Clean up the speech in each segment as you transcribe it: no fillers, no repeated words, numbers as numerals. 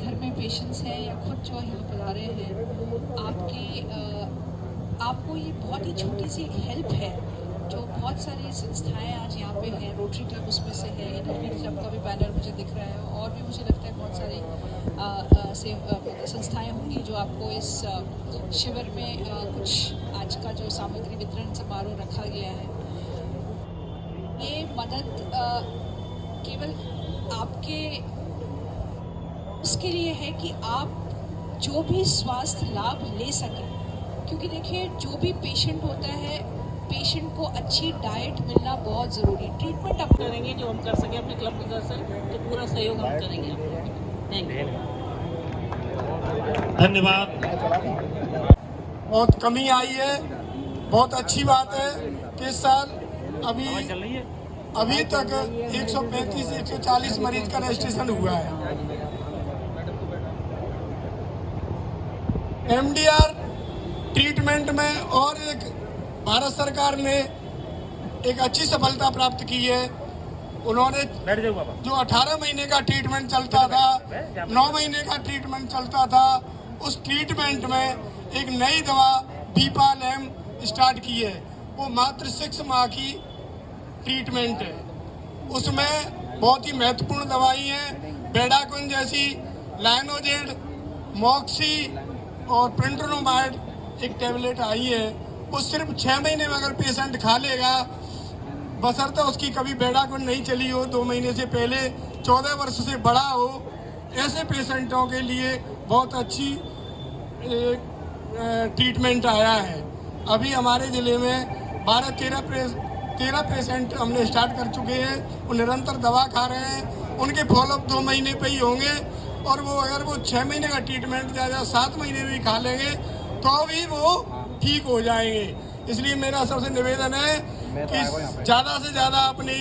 घर में पेशेंट्स हैं या खुद जो यहाँ पधारे हैं, आपको ये बहुत ही छोटी सी एक हेल्प है जो बहुत सारी संस्थाएं आज यहाँ पे हैं। रोटरी क्लब उसमें से है, इंटरव्यू क्लब का भी बैनर मुझे दिख रहा है, और भी मुझे लगता है बहुत सारी संस्थाएं होंगी जो आपको इस शिविर में कुछ आज का जो सामग्री वितरण समारोह रखा गया है, ये मदद केवल आपके उसके लिए है कि आप जो भी स्वास्थ्य लाभ ले सकें, क्योंकि देखिए जो भी पेशेंट होता है, पेशेंट को अच्छी डाइट मिलना बहुत ज़रूरी। ट्रीटमेंट आप करेंगे जो हम कर सकें अपने क्लब की तरफ से, तो पूरा सहयोग हम करेंगे। थैंक यू, धन्यवाद। बहुत कमी आई है, बहुत अच्छी बात है कि इस साल अभी तक 135-140 मरीज का रजिस्ट्रेशन हुआ है। एमडीआर ट्रीटमेंट में और एक भारत सरकार ने एक अच्छी सफलता प्राप्त की है। उन्होंने जो 18 महीने का ट्रीटमेंट चलता था, 9 महीने का ट्रीटमेंट चलता था, उस ट्रीटमेंट में एक नई दवा बीपालैम स्टार्ट की है। वो मात्र 6 माह की ट्रीटमेंट है। उसमें बहुत ही महत्वपूर्ण दवाई हैं, बेडाकुन जैसी, लाइनोजेड, मॉक्सी और प्रिंटोनोमाइड एक टेबलेट आई है। वो सिर्फ 6 महीने में अगर पेशेंट खा लेगा, बशर्ते उसकी कभी बेडाकुन नहीं चली हो 2 महीने से पहले, 14 वर्ष से बड़ा हो, ऐसे पेशेंटों के लिए बहुत अच्छी ट्रीटमेंट आया है। अभी हमारे ज़िले में 12-13 पेशेंट हमने स्टार्ट कर चुके हैं। वो निरंतर दवा खा रहे हैं, उनके फॉलोअप 2 महीने पे ही होंगे, और वो अगर वो 6 महीने का ट्रीटमेंट या 7 महीने भी खा लेंगे तो भी वो ठीक हो जाएंगे। इसलिए मेरा सबसे निवेदन है कि ज़्यादा से ज़्यादा अपनी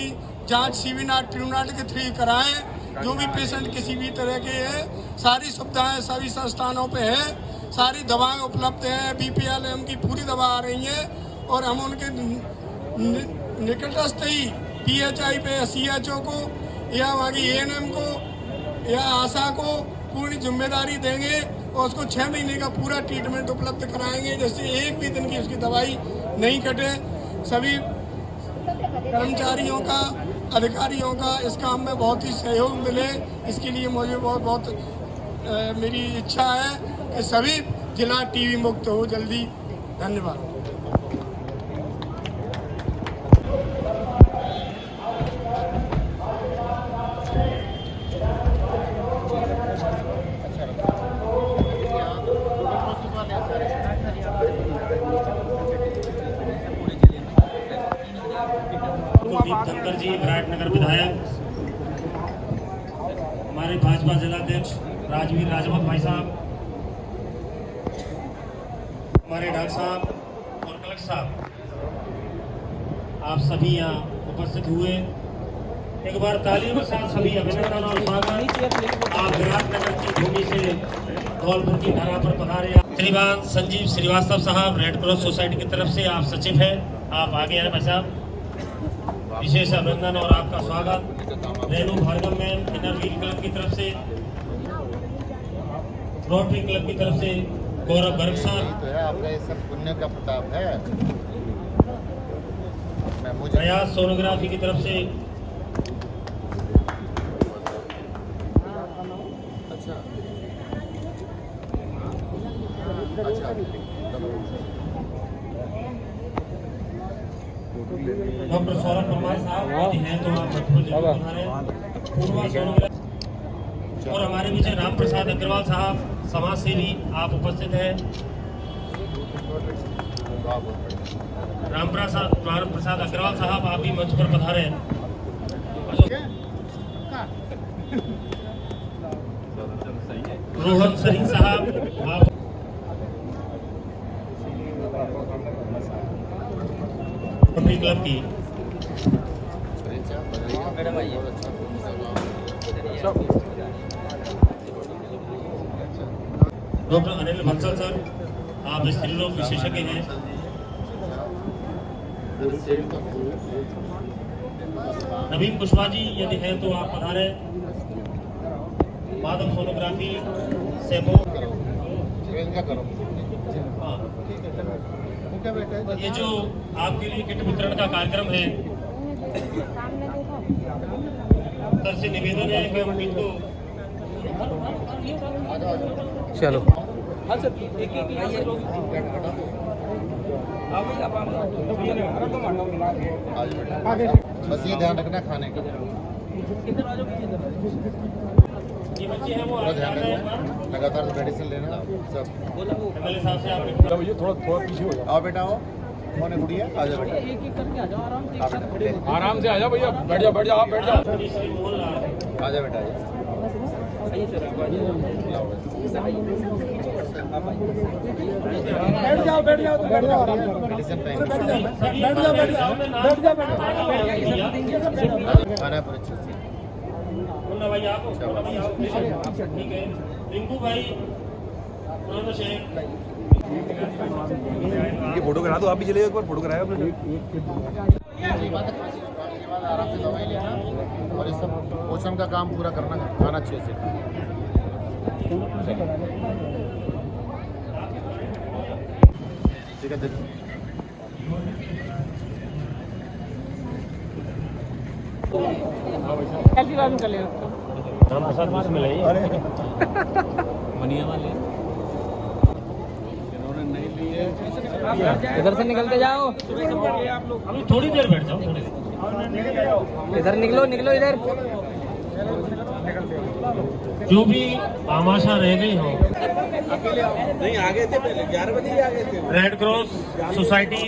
जांच सीवी नाट ट्रूनाट के थ्रू कराएं। जो भी पेशेंट किसी भी तरह के हैं, सारी सुविधाएं सभी संस्थानों पे हैं, सारी दवाएं उपलब्ध हैं, बीपीएलएम की पूरी दवा आ रही है, और हम उनके निकटस्थ ही पीएचआई पे सीएचओ को या वहाँ की एएनएम को या आशा को पूरी जिम्मेदारी देंगे, और उसको 6 महीने का पूरा ट्रीटमेंट उपलब्ध कराएंगे, जैसे एक भी दिन की उसकी दवाई नहीं कटे। सभी कर्मचारियों का, अधिकारियों का इस काम में बहुत ही सहयोग मिले, इसके लिए मुझे बहुत मेरी इच्छा है कि सभी जिला टीबी मुक्त हो जल्दी। धन्यवाद। धनकर जी, विराटनगर विधायक, हमारे भाजपा जिलाध्यक्ष राजवीर राजवत भाई साहब, हमारे डॉक्टर साहब और कलेक्टर साहब, आप सभी यहाँ उपस्थित हुए। एक बार तालियों के साथ सभी अभिनंदन और स्वागत। आप विराटनगर की भूमि से धौलपुर की धरा पर पधारे। श्रीमान संजीव श्रीवास्तव साहब, रेड क्रॉस सोसाइटी की तरफ से आप सचिव हैं, आप आगे आए भाई साहब। विशेष अभिनंदन और आपका स्वागत। Renu Bhargava ma'am, Inner Wheel Club की तरफ से, रोटरी क्लब की तरफ से गौरव गर्ग साहब, आपका ये सब पुण्य का प्रताप है। प्रयास सोनोग्राफी की तरफ से डॉक्टर सौरभ परमार साहब हैं, तो आप पूर्वा सोनोग्राफी, और हमारे पीछे राम प्रसाद अग्रवाल साहब, समाज सेवी, आप उपस्थित हैं। राम प्रसाद अग्रवाल साहब, आप भी मंच पर पधारे। रोहन सरीन साहब, आप रोटरी क्लब की। डॉक्टर अनिल बंसल सर, आप स्त्री रोग विशेषज्ञ हैं। नवीन कुशवाहा जी यदि हैं तो आप पधारें। माधव सोनोग्राफी सेमो करो इनका करो हाँ, ठीक है चलो ओके बेटा ये जो आपके लिए किट वितरण का कार्यक्रम है, सर से निवेदन है कि हम इनको चलो आज बेटा बस ये ध्यान रखना खाने का ये बच्चे हैं वो थोड़ा आज ध्यान आ रहे हैं रखना लगातार मेडिसिन लेना सब एमएलए साहब से आप थोड़ा पीछे हो आओ बेटा आओ कौन है गुड़िया आ जाओ बेटा आराम से आ जाओ भैया बैठ जाओ आप बैठ जाओ श्री मोहन लाल आ जाओ बेटा बैठ जाओ मेडिसिन टाइम खाना पर अच्छे से मुन्ना भाई आप मुन्ना भाई आप ठीक है रिंकू भाई उन्होंने शेख इनकी फोटो करा दो आप भी चले एक बार फोटो कराया आपने के बाद आराम से दवाई लेना और इस सब पोषण का काम पूरा करना खाना अच्छे से ठीक है देखो सेल्फी बाद में कर लेना राम प्रसाद उसमें ले मनिया वाले इधर से निकलते जाओ, अभी थोड़ी देर बैठ जाओ थोड़ी देर। इधर निकलो निकलो इधर। जो भी आमाशा रह गई हो नहीं आगे थे पहले 11 बजे आगे थे रेड क्रॉस सोसाइटी